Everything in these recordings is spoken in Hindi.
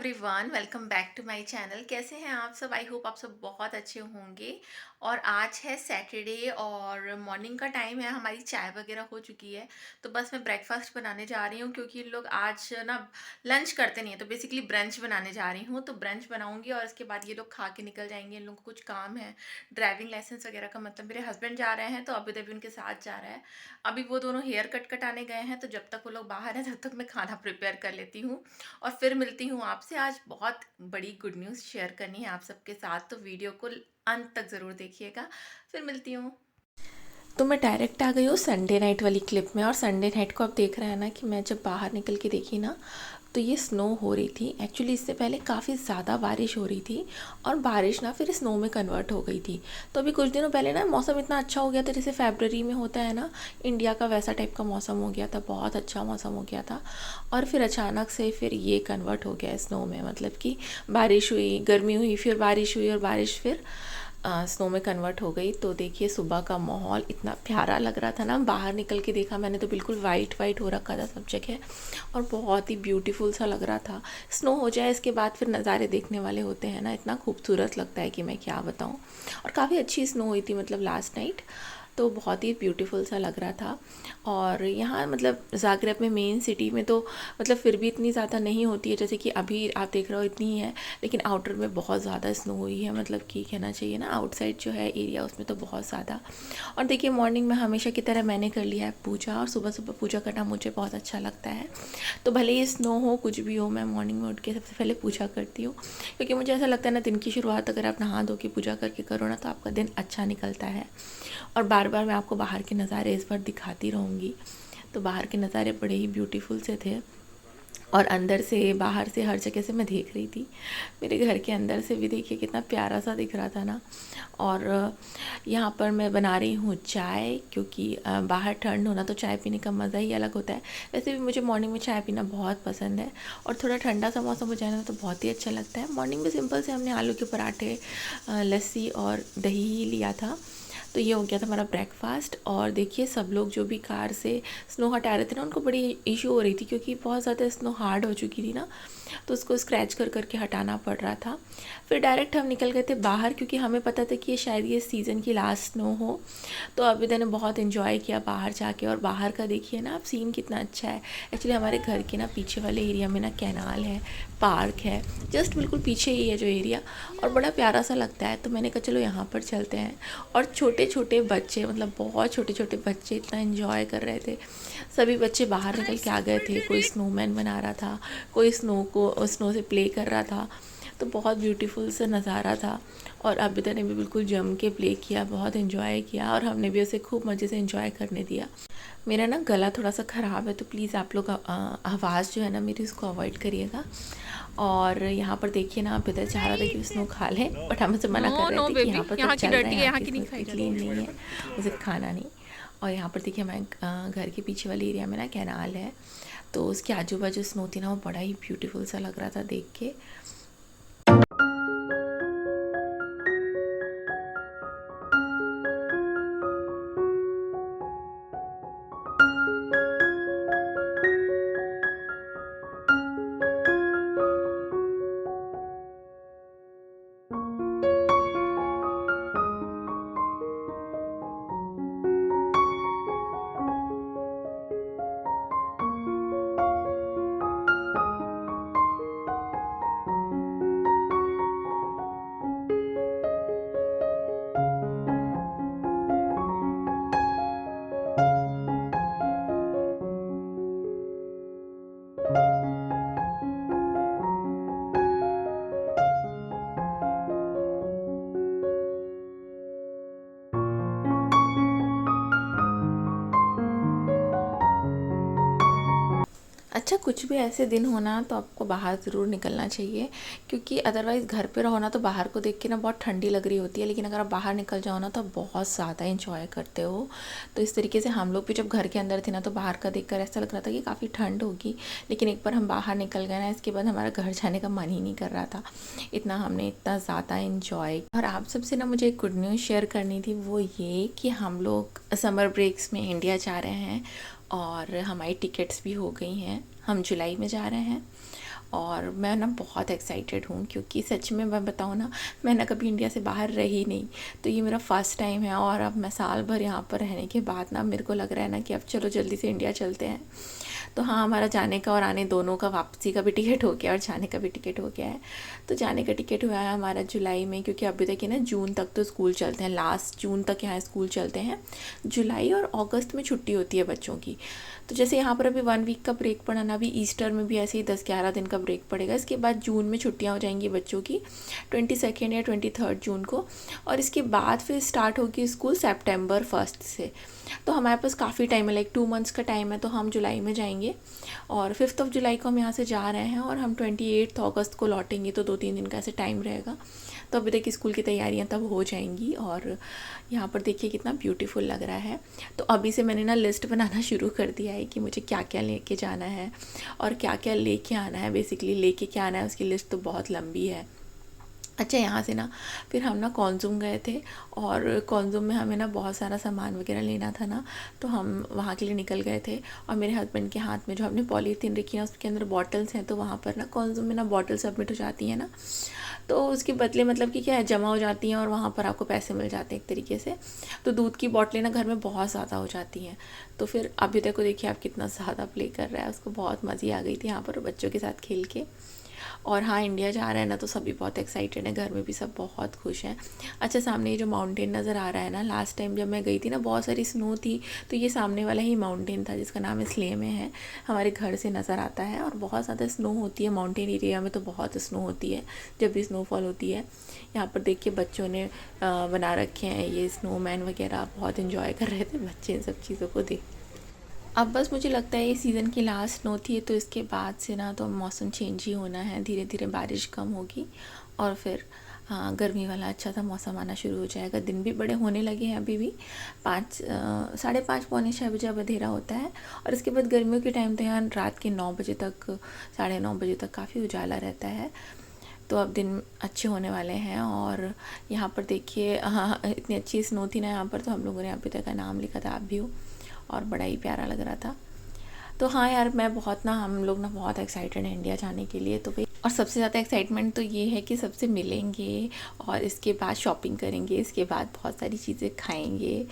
Everyone, welcome back to my channel. कैसे हैं आप सब? आई होप आप सब बहुत अच्छे होंगे। और आज है सैटरडे और मॉर्निंग का टाइम है, हमारी चाय वगैरह हो चुकी है। तो बस मैं ब्रेकफास्ट बनाने जा रही हूँ क्योंकि इन लोग आज ना लंच करते नहीं है, तो बेसिकली ब्रंच बनाने जा रही हूँ। तो ब्रंच बनाऊंगी और इसके बाद ये लोग खा के निकल जाएंगे। इन लोगों को कुछ काम है, ड्राइविंग लाइसेंस वगैरह का। मतलब मेरे हस्बैंड जा रहे हैं तो अभी तभी उनके साथ जा रहा है। अभी वो दोनों हेयर कट कटाने गए हैं, तो जब तक वो लोग बाहर हैं तब तक मैं खाना प्रिपेयर कर लेती हूँ और फिर मिलती हूँ आपसे। आज बहुत बड़ी गुड न्यूज़ शेयर करनी है आप सबके साथ, तो वीडियो को अंत तक ज़रूर देखिएगा। फिर मिलती हूँ। तो मैं डायरेक्ट आ गई हूँ संडे नाइट वाली क्लिप में। और संडे नाइट को आप देख रहे हैं ना कि मैं जब बाहर निकल के देखी ना तो ये स्नो हो रही थी। एक्चुअली इससे पहले काफ़ी ज़्यादा बारिश हो रही थी और बारिश ना फिर स्नो में कन्वर्ट हो गई थी। तो अभी कुछ दिनों पहले ना मौसम इतना अच्छा हो गया था, जैसे फरवरी में होता है ना इंडिया का, वैसा टाइप का मौसम हो गया था। बहुत अच्छा मौसम हो गया था और फिर अचानक से फिर ये कन्वर्ट हो गया स्नो में। मतलब कि बारिश हुई, गर्मी हुई, फिर बारिश हुई और बारिश फिर स्नो में कन्वर्ट हो गई। तो देखिए सुबह का माहौल इतना प्यारा लग रहा था ना, बाहर निकल के देखा मैंने तो बिल्कुल वाइट वाइट हो रखा था सब जगह और बहुत ही ब्यूटीफुल सा लग रहा था। स्नो हो जाए इसके बाद फिर नज़ारे देखने वाले होते हैं ना, इतना खूबसूरत लगता है कि मैं क्या बताऊँ। और काफ़ी अच्छी स्नो हुई थी मतलब लास्ट नाइट, तो बहुत ही ब्यूटीफुल सा लग रहा था। और यहाँ मतलब ज़ाग्रेब में, मेन सिटी में तो मतलब फिर भी इतनी ज़्यादा नहीं होती है जैसे कि अभी आप देख रहे हो इतनी ही है, लेकिन आउटर में बहुत ज़्यादा स्नो हुई है। मतलब कि कहना चाहिए ना आउटसाइड जो है एरिया उसमें तो बहुत ज़्यादा। और देखिए मॉर्निंग में हमेशा की तरह मैंने कर लिया है पूजा, और सुबह सुबह पूजा करना मुझे बहुत अच्छा लगता है। तो भले ही स्नो हो कुछ भी हो, मैं मॉर्निंग में उठ के सबसे पहले पूजा करती हूँ, क्योंकि मुझे ऐसा लगता है ना दिन की शुरुआत अगर आप नहा धो के पूजा करके करो ना तो आपका दिन अच्छा निकलता है। और बार बार मैं आपको बाहर के नज़ारे इस बार दिखाती रहूँगी। तो बाहर के नज़ारे बड़े ही ब्यूटीफुल से थे और अंदर से बाहर से हर जगह से मैं देख रही थी। मेरे घर के अंदर से भी देखिए कितना प्यारा सा दिख रहा था ना। और यहाँ पर मैं बना रही हूँ चाय, क्योंकि बाहर ठंड होना तो चाय पीने का मज़ा ही अलग होता है। वैसे भी मुझे मॉर्निंग में चाय पीना बहुत पसंद है और थोड़ा ठंडा सा मौसम हो जाए ना तो बहुत ही अच्छा लगता है। मॉर्निंग में सिंपल से हमने आलू के पराठे, लस्सी और दही ही लिया था। तो ये हो गया था हमारा ब्रेकफास्ट। और देखिए सब लोग जो भी कार से स्नो हटा रहे थे ना उनको बड़ी इशू हो रही थी, क्योंकि बहुत ज़्यादा स्नो हार्ड हो चुकी थी ना, तो उसको स्क्रैच कर करके हटाना पड़ रहा था। फिर डायरेक्ट हम निकल गए थे बाहर, क्योंकि हमें पता था कि ये शायद ये सीज़न की लास्ट स्नो हो। तो अभी ने बहुत इन्जॉय किया बाहर जाके। और बाहर का देखिए ना आप सीन कितना अच्छा है। एक्चुअली हमारे घर के ना पीछे वाले एरिया में ना कैनाल है, पार्क है, जस्ट बिल्कुल पीछे ही है जो एरिया, और बड़ा प्यारा सा लगता है। तो मैंने कहा चलो यहाँ पर चलते हैं। और छोटे छोटे बच्चे, मतलब बहुत छोटे छोटे बच्चे इतना इन्जॉय कर रहे थे। सभी बच्चे बाहर निकल के आ गए थे, कोई स्नोमैन बना रहा था, कोई स्नो से प्ले कर रहा था। तो बहुत ब्यूटीफुल सा नज़ारा था। और अबिता ने भी बिल्कुल जम के प्ले किया, बहुत इन्जॉय किया और हमने भी उसे खूब मज़े से इन्जॉय करने दिया। मेरा ना गला थोड़ा सा ख़राब है, तो प्लीज़ आप लोग आवाज़ जो है ना मेरी उसको अवॉइड करिएगा। और यहाँ पर देखिए ना आप इधर चाह रहा था कि स्नो खा लें, बट हम उसे मना कर नो रहे नो थे कि बेबी, यहाँ पर सब यहाँ की चल रहा है, डर्टी है, यहाँ यहाँ की की नहीं स्नो खाई इतनी जाती। क्लीन नहीं है, उसे खाना नहीं। और यहाँ पर देखिए हमारे घर के पीछे वाले एरिया में ना कैनाल है, तो उसके आजू बाजू स्नो थी ना, वो बड़ा ही ब्यूटीफुल सा लग रहा था देख के। अच्छा, कुछ भी ऐसे दिन होना तो आपको बाहर ज़रूर निकलना चाहिए, क्योंकि अदरवाइज़ घर पे रहो ना तो बाहर को देख के ना बहुत ठंडी लग रही होती है, लेकिन अगर आप बाहर निकल जाओ ना तो आप बहुत ज़्यादा इंजॉय करते हो। तो इस तरीके से हम लोग भी जब घर के अंदर थे ना तो बाहर का देखकर ऐसा लग रहा था कि काफ़ी ठंड होगी, लेकिन एक बार हम बाहर निकल गए ना इसके बाद हमारा घर जाने का मन ही नहीं कर रहा था। इतना हमने इतना ज़्यादा इंजॉय। और आप सबसे ना मुझे एक गुड न्यूज़ शेयर करनी थी, वो ये कि हम लोग समर ब्रेक्स में इंडिया जा रहे हैं और हमारी टिकट्स भी हो गई हैं। हम जुलाई में जा रहे हैं और मैं ना बहुत एक्साइटेड हूँ, क्योंकि सच में मैं बताऊँ ना, मैं ना कभी इंडिया से बाहर रही नहीं। तो ये मेरा फ़र्स्ट टाइम है, और अब मैं साल भर यहाँ पर रहने के बाद ना मेरे को लग रहा है ना कि अब चलो जल्दी से इंडिया चलते हैं। तो हाँ, हमारा जाने का और आने दोनों का, वापसी का भी टिकट हो गया और जाने का भी टिकट हो गया है। तो जाने का टिकट हुआ है हमारा जुलाई में, क्योंकि अभी तक ना जून तक तो स्कूल चलते हैं, लास्ट जून तक यहाँ स्कूल चलते हैं। जुलाई और अगस्त में छुट्टी होती है बच्चों की। तो जैसे यहाँ पर अभी 1 वीक का ब्रेक पड़ा ना, अभी ईस्टर में भी ऐसे ही 10-11 दिन का ब्रेक पड़ेगा। इसके बाद जून में छुट्टियाँ हो जाएंगी बच्चों की 22 या 23 जून को, और इसके बाद फिर स्टार्ट होगी स्कूल सेप्टेम्बर 1 से। तो हमारे पास काफ़ी टाइम है, लाइक 2 मंथ्स का टाइम है। तो हम जुलाई में जाएंगे, और 5 जुलाई को हम यहाँ से जा रहे हैं, और हम 28 अगस्त को लौटेंगे। तो 2-3 दिन का ऐसे टाइम रहेगा। तो अभी तक स्कूल की तैयारियां तब हो जाएंगी। और यहाँ पर देखिए कितना ब्यूटीफुल लग रहा है। तो अभी से मैंने ना लिस्ट बनाना शुरू कर दिया है कि मुझे क्या क्या लेके जाना है और क्या क्या लेके आना है। बेसिकली लेके क्या आना है उसकी लिस्ट तो बहुत लंबी है। अच्छा, यहाँ से ना फिर हम ना कॉन्ज़ूम गए थे, और कॉन्ज़ूम में हमें ना बहुत सारा सामान वगैरह लेना था ना, तो हम वहाँ के लिए निकल गए थे। और मेरे हस्बैंड के हाथ में जो हमने पॉलीथीन रखी है उसके अंदर बॉटल्स हैं, तो वहाँ पर ना कॉन्ज़ूम में ना बॉटल सबमिट हो जाती है ना, तो उसके बदले मतलब कि क्या है, जमा हो जाती हैं और वहाँ पर आपको पैसे मिल जाते हैं एक तरीके से। तो दूध की बॉटलें ना घर में बहुत ज़्यादा हो जाती हैं। तो फिर अभी तक को देखिए आप कितना ज़्यादा प्ले कर रहा है, उसको बहुत मज़े आ गई थी यहाँ पर बच्चों के साथ खेल के। और हाँ, इंडिया जा रहा है ना, तो सभी बहुत एक्साइटेड हैं, घर में भी सब बहुत खुश हैं। अच्छा, सामने ये जो माउंटेन नज़र आ रहा है ना, लास्ट टाइम जब मैं गई थी ना बहुत सारी स्नो थी, तो ये सामने वाला ही माउंटेन था जिसका नाम स्ले में है, हमारे घर से नज़र आता है। और बहुत ज़्यादा स्नो होती है माउंटेन एरिया में, तो बहुत स्नो होती है जब भी स्नोफॉल होती है। यहाँ पर देखिए बच्चों ने बना रखे हैं ये स्नोमैन वगैरह, बहुत इन्जॉय कर रहे थे बच्चे इन सब चीज़ों को देख। अब बस मुझे लगता है ये सीज़न की लास्ट स्नो थी, तो इसके बाद से ना तो मौसम चेंज ही होना है, धीरे धीरे बारिश कम होगी, और फिर हाँ, गर्मी वाला अच्छा सा मौसम आना शुरू हो जाएगा। दिन भी बड़े होने लगे हैं अभी भी, 5, 5:30, पौने 6 बजे अब अंधेरा होता है। और इसके बाद गर्मियों के टाइम तो यहाँ रात के 9 बजे तक, 9:30 बजे तक काफ़ी उजाला रहता है। तो अब दिन अच्छे होने वाले हैं। और यहाँ पर देखिए, हाँ, इतनी अच्छी स्नो थी ना यहाँ पर, तो हम लोगों ने अभी तक का नाम लिखा था, आप भी हो, और बड़ा ही प्यारा लग रहा था। तो हाँ यार, मैं बहुत ना, हम लोग ना बहुत एक्साइटेड हैं इंडिया जाने के लिए। तो भाई, और सबसे ज़्यादा एक्साइटमेंट तो ये है कि सबसे मिलेंगे, और इसके बाद शॉपिंग करेंगे, इसके बाद बहुत सारी चीज़ें खाएंगे।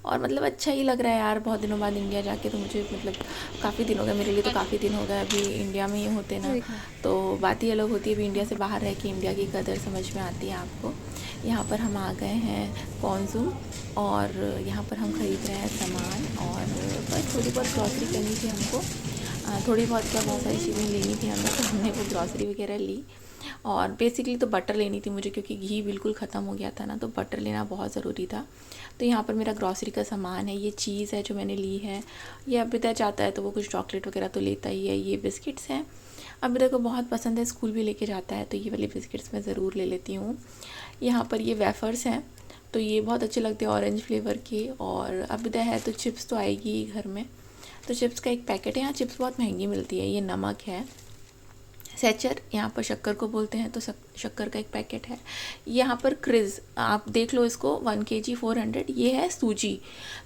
और मतलब अच्छा ही लग रहा है यार, बहुत दिनों बाद इंडिया जाके। तो मुझे मतलब काफ़ी दिन हो गए, मेरे लिए तो काफ़ी दिन हो गए अभी इंडिया में ही होते ना, तो बात ही अलग होती है। अभी इंडिया से बाहर रह के इंडिया की कदर समझ में आती है आपको। यहाँ पर हम आ गए हैं कॉन्ज़ूम, और यहाँ पर हम ख़रीद रहे हैं सामान, और बस थोड़ी बहुत ग्रॉसरी करनी थी हमको। थोड़ी बहुत क्या, बहुत सारी चीज़ें लेनी थी हमें, तो हमने वो ग्रॉसरी वगैरह ली। और बेसिकली तो बटर लेनी थी मुझे, क्योंकि घी बिल्कुल ख़त्म हो गया था ना, तो बटर लेना बहुत ज़रूरी था। तो यहाँ पर मेरा ग्रॉसरी का सामान है, ये चीज़ है जो मैंने ली है। ये अभिदा चाहता है तो वो कुछ चॉकलेट वगैरह तो लेता ही है। ये बिस्किट्स हैं, अभिदा को बहुत पसंद है, स्कूल भी लेके जाता है, तो ये वाली बिस्किट्स मैं ज़रूर ले लेती हूँ। यहाँ पर ये वेफ़र्स हैं, तो ये बहुत अच्छे लगते हैं, ऑरेंज फ्लेवर के। और अभिदा है तो चिप्स तो आएगी ही घर में, तो चिप्स का एक पैकेट है। यहाँ चिप्स बहुत महंगी मिलती है। ये नमक है, सैचर यहाँ पर शक्कर को बोलते हैं, तो शक्कर का एक पैकेट है। यहाँ पर क्रिज, आप देख लो इसको, 1 kg 400। ये है सूजी,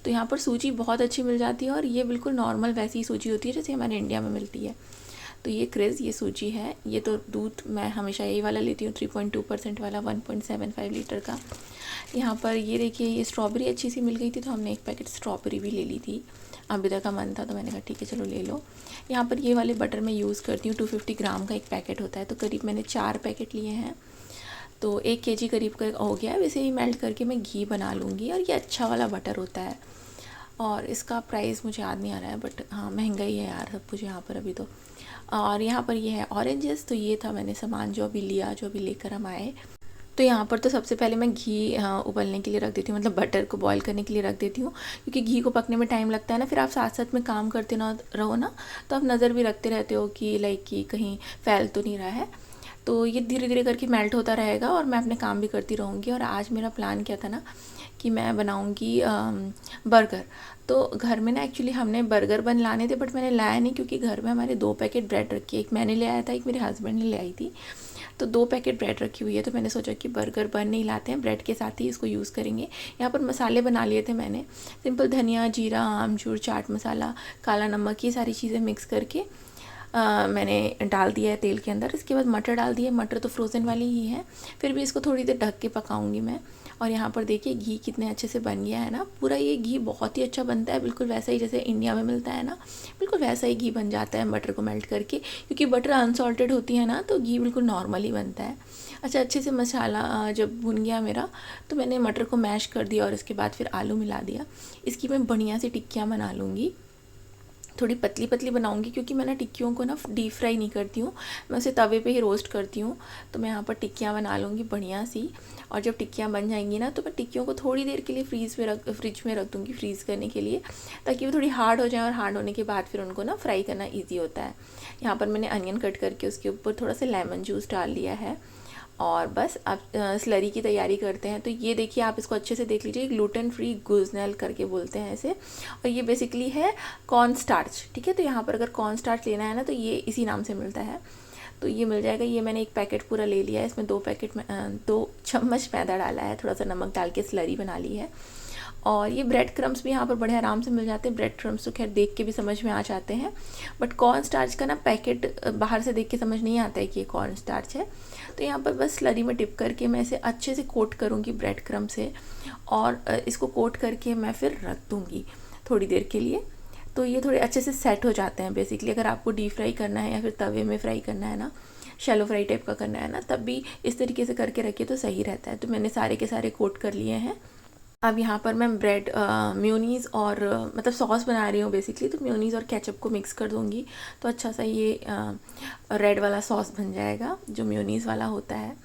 तो यहाँ पर सूजी बहुत अच्छी मिल जाती है, और ये बिल्कुल नॉर्मल वैसी ही सूजी होती है जैसे हमारे इंडिया में मिलती है। तो ये क्रिज, ये सूजी है। ये तो दूध मैं हमेशा यही वाला लेती हूँ, 3.2% वाला, 1.75 लीटर का। यहाँ पर ये देखिए, ये स्ट्रॉबेरी अच्छी सी मिल गई थी, तो हमने एक पैकेट स्ट्रॉबेरी भी ले ली थी। अभिदा का मन था तो मैंने कहा ठीक है चलो ले लो। यहाँ पर ये वाले बटर मैं यूज़ करती हूँ, 250 ग्राम का एक पैकेट होता है, तो करीब मैंने 4 पैकेट लिए हैं, तो 1 kg करीब का हो गया है। वैसे ही मेल्ट करके मैं घी बना लूँगी, और ये अच्छा वाला बटर होता है। और इसका प्राइस मुझे याद नहीं आ रहा है, बट हाँ महंगा ही है यार सब कुछ यहाँ पर अभी तो। और यहाँ पर ये है ऑरेंजेस, तो ये था मैंने सामान जो अभी लिया, जो अभी लेकर हम आए। तो यहाँ पर तो सबसे पहले मैं घी उबलने के लिए रख देती हूँ, मतलब बटर को बॉईल करने के लिए रख देती हूँ, क्योंकि घी को पकने में टाइम लगता है ना। फिर आप साथ साथ में काम करते ना रहो ना, तो आप नज़र भी रखते रहते हो कि लाइक कि कहीं फैल तो नहीं रहा है। तो ये धीरे धीरे करके मेल्ट होता रहेगा, और मैं अपने काम भी करती रहूँगी। और आज मेरा प्लान क्या था ना, कि मैं बनाऊँगी बर्गर। तो घर में ना एक्चुअली हमने बर्गर बन लाने थे, बट मैंने लाया नहीं, क्योंकि घर में हमारे 2 पैकेट ब्रेड रखी है, एक मैंने ले आया था, एक मेरे हस्बैंड ने ले आई थी। तो 2 पैकेट ब्रेड रखी हुई है, तो मैंने सोचा कि बर्गर बन नहीं लाते हैं, ब्रेड के साथ ही इसको यूज़ करेंगे। यहाँ पर मसाले बना लिए थे मैंने, सिंपल धनिया, जीरा, आमचूर, चाट मसाला, काला नमक, ये सारी चीज़ें मिक्स करके मैंने डाल दिया है तेल के अंदर। इसके बाद मटर डाल दिया। मटर तो फ्रोज़न वाली ही है, फिर भी इसको थोड़ी देर ढक के पकाऊंगी मैं। और यहाँ पर देखिए घी कितने अच्छे से बन गया है ना। पूरा ये घी बहुत ही अच्छा बनता है, बिल्कुल वैसा ही जैसे इंडिया में मिलता है ना, बिल्कुल वैसा ही घी बन जाता है मटर को मेल्ट करके, क्योंकि बटर अनसॉल्टेड होती है ना, तो घी बिल्कुल नॉर्मल ही बनता है। अच्छा, अच्छे से मसाला जब भुन गया मेरा, तो मैंने मटर को मैश कर दिया और इसके बाद फिर आलू मिला दिया। इसकी मैं बढ़िया सी टिक्कियाँ बना लूँगी। थोड़ी पतली पतली बनाऊंगी, क्योंकि मैं ना टिक्कियों को ना डीप फ्राई नहीं करती हूँ, मैं उसे तवे पे ही रोस्ट करती हूँ। तो मैं यहाँ पर टिक्कियाँ बना लूँगी बढ़िया सी। और जब टिक्कियाँ बन जाएंगी ना, तो मैं टिक्कियों को थोड़ी देर के लिए फ्रिज में रख दूँगी फ्रीज़ करने के लिए, ताकि वो थोड़ी हार्ड हो जाए, और हार्ड होने के बाद फिर उनको ना फ्राई करना ईजी होता है। यहाँ पर मैंने अनियन कट करके उसके ऊपर थोड़ा सा लेमन जूस डाल लिया है। और बस अब स्लरी की तैयारी करते हैं। तो ये देखिए, आप इसको अच्छे से देख लीजिए, ग्लूटेन फ्री गुजनेल करके बोलते हैं इसे। और ये बेसिकली है कॉर्न स्टार्च, ठीक है। तो यहाँ पर अगर कॉर्न स्टार्च लेना है ना, तो ये इसी नाम से मिलता है, तो ये मिल जाएगा। ये मैंने एक पैकेट पूरा ले लिया है। इसमें 2 चम्मच मैदा डाला है, थोड़ा सा नमक डाल के स्लरी बना ली है। और ये ब्रेड क्रम्स भी यहाँ पर बड़े आराम से मिल जाते हैं। ब्रेड क्रम्स तो खैर देख के भी समझ में आ जाते हैं, बट कॉर्न स्टार्च का ना पैकेट बाहर से देख के समझ नहीं आता है कि ये कॉर्न स्टार्च है। तो यहाँ पर बस स्लरी में डिप करके मैं इसे अच्छे से कोट करूँगी ब्रेड क्रम से, और इसको कोट करके मैं फिर रख दूँगी थोड़ी देर के लिए। तो ये थोड़े अच्छे से सेट हो जाते हैं बेसिकली। अगर आपको डीप फ्राई करना है या फिर तवे में फ्राई करना है ना, शैलो फ्राई टाइप का करना है ना, तब भी इस तरीके से करके रखिए तो सही रहता है। तो मैंने सारे के सारे कोट कर लिए हैं। अब यहाँ पर मैं ब्रेड म्योनीज़ और मतलब सॉस बना रही हूँ बेसिकली, तो म्योनीज़ और केचप को मिक्स कर दूँगी, तो अच्छा सा ये रेड वाला सॉस बन जाएगा जो म्योनीज़ वाला होता है।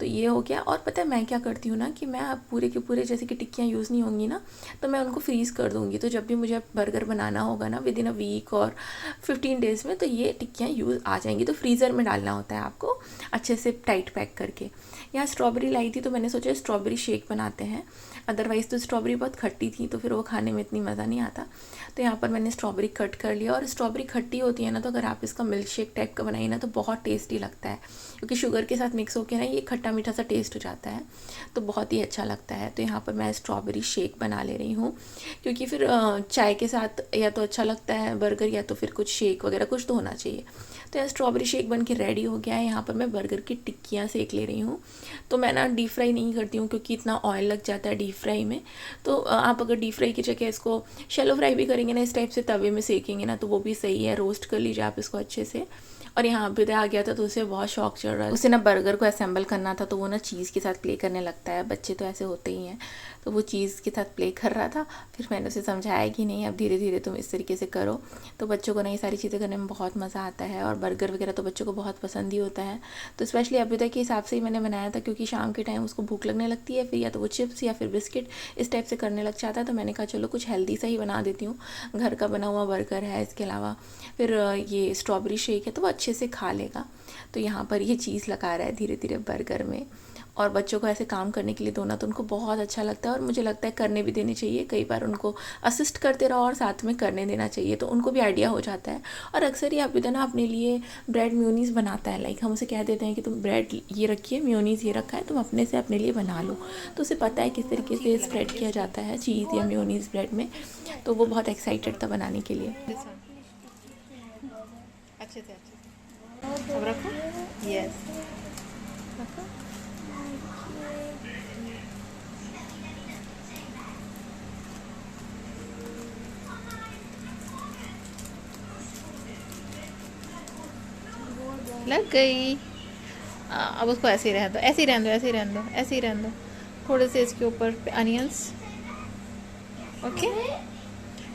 तो ये हो गया। और पता है मैं क्या करती हूँ ना, कि मैं अब पूरे के पूरे जैसे कि टिक्कियाँ यूज़ नहीं होंगी ना, तो मैं उनको फ्रीज़ कर दूँगी। तो जब भी मुझे बर्गर बनाना होगा ना विद इन अ वीक और 15 डेज़ में, तो ये टिक्कियाँ यूज़ आ जाएंगी। तो फ्रीज़र में डालना होता है आपको अच्छे से टाइट पैक करके। यहाँ स्ट्रॉबेरी लाई थी, तो मैंने सोचा स्ट्रॉबेरी शेक बनाते हैं। अदरवाइज़ तो स्ट्रॉबेरी बहुत खट्टी थी, तो फिर वो खाने में इतनी मज़ा नहीं आता। तो यहाँ पर मैंने स्ट्रॉबेरी कट कर लिया। और स्ट्रॉबेरी खट्टी होती है ना, तो अगर आप इसका मिल्क शेक टाइप का बनाइए ना, तो बहुत टेस्टी लगता है, क्योंकि शुगर के साथ मिक्स होकर ना ये खट्टा मीठा सा टेस्ट हो जाता है, तो बहुत ही अच्छा लगता है। तो यहाँ पर मैं स्ट्रॉबेरी शेक बना ले रही हूँ, क्योंकि फिर चाय के साथ या तो अच्छा लगता है बर्गर, या तो फिर कुछ शेक वगैरह कुछ तो होना चाहिए। तो यहाँ स्ट्रॉबेरी शेक बन के रेडी हो गया है। यहाँ पर मैं बर्गर की टिक्कियाँ सेक ले रही हूँ। तो मैं ना डीप फ्राई नहीं करती हूँ, क्योंकि इतना ऑयल लग जाता है डीप फ्राई में। तो आप अगर डीप फ्राई की जगह इसको शैलो फ्राई भी करेंगे ना, इस टाइप से तवे में सेकेंगे ना, तो वो भी सही है। रोस्ट कर लीजिए आप इसको अच्छे से। और यहाँ पे आ गया था, तो उसे बहुत शौक चढ़ रहा है। उसे ना बर्गर को असेंबल करना था, तो वो ना चीज़ के साथ प्ले करने लगता है, बच्चे तो ऐसे होते ही हैं। तो वो चीज़ के साथ प्ले कर रहा था। फिर मैंने उसे समझाया कि नहीं, अब धीरे धीरे तुम इस तरीके से करो। तो बच्चों को ना ये सारी चीज़ें करने में बहुत मज़ा आता है, और बर्गर वगैरह तो बच्चों को बहुत पसंद ही होता है। तो स्पेशली अभी तक के हिसाब से ही मैंने बनाया था, क्योंकि शाम के टाइम उसको भूख लगने लगती है, फिर या तो वो चिप्स या फिर बिस्किट इस टाइप से करने लग जाता है। तो मैंने कहा चलो कुछ हेल्दी सा ही बना देती हूँ। घर का बना हुआ बर्गर है, इसके अलावा फिर ये स्ट्रॉबेरी शेक है, तो वो अच्छे से खा लेगा। तो यहाँ पर ये चीज़ लगा रहा है धीरे धीरे बर्गर में। और बच्चों को ऐसे काम करने के लिए दो ना, तो उनको बहुत अच्छा लगता है, और मुझे लगता है करने भी देने चाहिए। कई बार उनको असिस्ट करते रहो और साथ में करने देना चाहिए, तो उनको भी आइडिया हो जाता है। और अक्सर ये अभी ना अपने लिए ब्रेड म्योनीज़ बनाता है। लाइक हम उसे कह देते हैं कि तुम ब्रेड ये रखिए, म्योनीज़ ये रखा है, तुम अपने से अपने लिए बना लो। तो उसे पता है किस तरीके से स्प्रेड किया जाता है चीज़ या म्योनीज़ ब्रेड में। तो वो बहुत एक्साइटेड था बनाने के लिए। अच्छे से अब रखो। यस, रखो। लग गई। अब उसको ऐसे ही रहने दो, ऐसे ही रहने दो, ऐसे ही रहने दो, ऐसे ही रहने दो। थोड़े से इसके ऊपर अनियंस। ओके,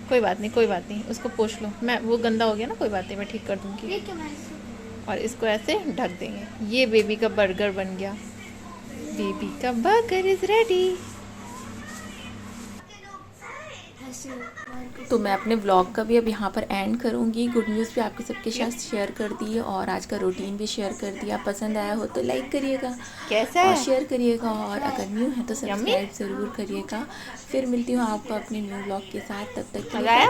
कोई बात नहीं, कोई बात नहीं, उसको पोंछ लो। मैं वो गंदा हो गया ना, कोई बात नहीं, मैं ठीक कर दूँगी। और इसको ऐसे ढक देंगे। ये बेबी का बर्गर बन गया। बेबी का बर्गर इज़ रेडी। तो मैं अपने व्लॉग का भी अब यहाँ पर एंड करूँगी। गुड न्यूज़ भी आपके सबके साथ शेयर कर दी, और आज का रूटीन भी शेयर कर दिया। पसंद आया हो तो लाइक करिएगा, कैसा और शेयर करिएगा, और अगर न्यू है तो सब्सक्राइब ज़रूर करिएगा। फिर मिलती हूँ आपको अपने न्यू व्लॉग के साथ, तब तक के लिए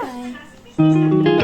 बाय।